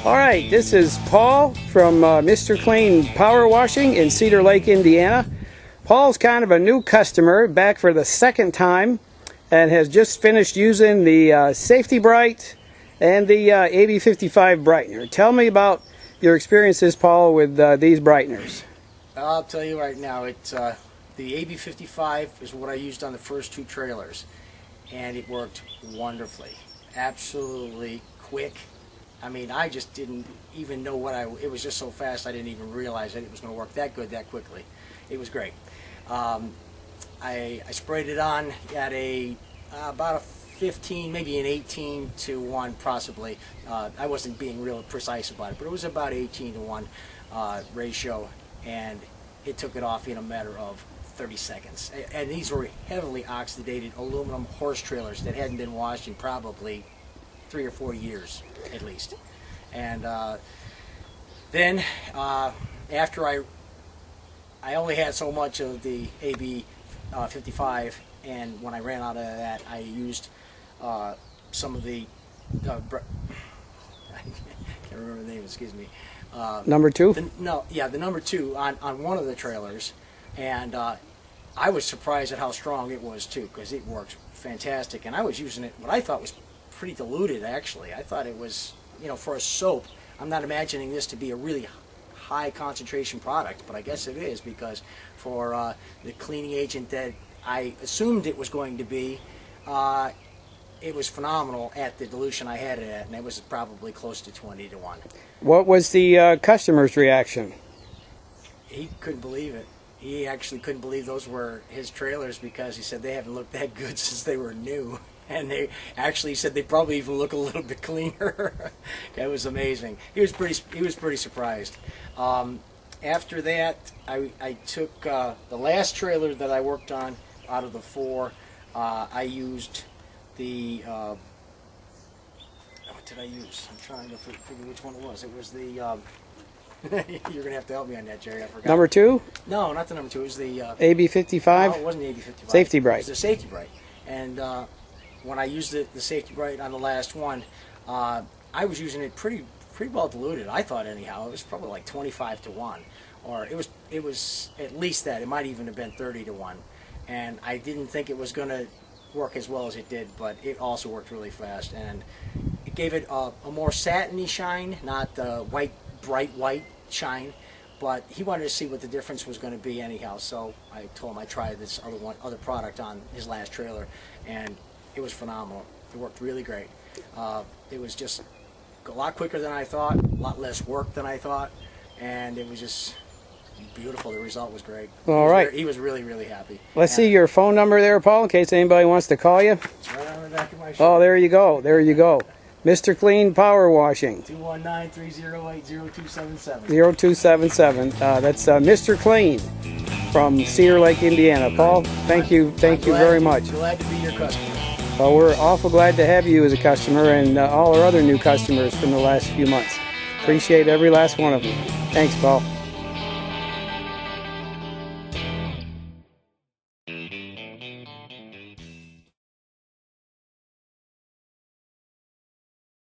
All right, this is Paul from Mr. Clean Power Washing in Cedar Lake, Indiana. Paul's kind of a new customer, back for the second time, and has just finished using the Safety Bright and the AB55 brightener. Tell me about your experiences, Paul, with these brighteners. I'll tell you right now, it's the AB55 is what I used on the first two trailers, and it worked wonderfully. Absolutely quick. I mean, I just didn't even know it was just so fast I didn't even realize that it was going to work that good that quickly. It was great. I sprayed it on at about a 15, maybe an 18 to 1 possibly. I wasn't being real precise about it, but it was about 18 to 1 ratio, and it took it off in a matter of 30 seconds. And these were heavily oxidated aluminum horse trailers that hadn't been washed in probably 3 or 4 years at least. And then after I only had so much of the AB 55, and when I ran out of that, I used some of the I can't remember the name, excuse me. Number 2? The number 2 on one of the trailers, and I was surprised at how strong it was too, because it worked fantastic. And I was using it, what I thought was pretty diluted actually. I thought it was, for a soap, I'm not imagining this to be a really high concentration product, but I guess it is, because for the cleaning agent that I assumed it was going to be, it was phenomenal at the dilution I had it at, and it was probably close to 20 to 1. What was the customer's reaction? He couldn't believe it. He actually couldn't believe those were his trailers, because he said they haven't looked that good since they were new. And they actually said they probably even look a little bit cleaner. That was amazing. He was pretty surprised. After that, I took the last trailer that I worked on out of the 4. I used the what did I use? I'm trying to figure which one it was. It was the you're gonna have to help me on that, Jerry. I forgot. Number 2? No, not the number 2. It was the AB55. No, it wasn't the AB55. Safety Bright. It was the Safety Bright. And when I used the Safety Bright on the last one, I was using it pretty well diluted. I thought anyhow. It was probably like 25 to 1, or it was at least that. It might even have been 30 to 1. And I didn't think it was going to work as well as it did, but it also worked really fast, and it gave it a more satiny shine, not the bright white shine. But he wanted to see what the difference was going to be anyhow, so I told him I tried this other product on his last trailer, and it was phenomenal. It worked really great. It was just a lot quicker than I thought, a lot less work than I thought, and it was just beautiful. The result was great. All right. He was really, really happy. Let's see your phone number there, Paul, in case anybody wants to call you. It's right on the back of my shirt. Oh, there you go. There you go. Mr. Clean Power Washing. 219-308-0277. 0277. That's Mr. Clean from Cedar Lake, Indiana. Paul, thank you very much. Glad to be your customer. Well, we're awful glad to have you as a customer, and all our other new customers from the last few months. Appreciate every last one of them. Thanks, Paul.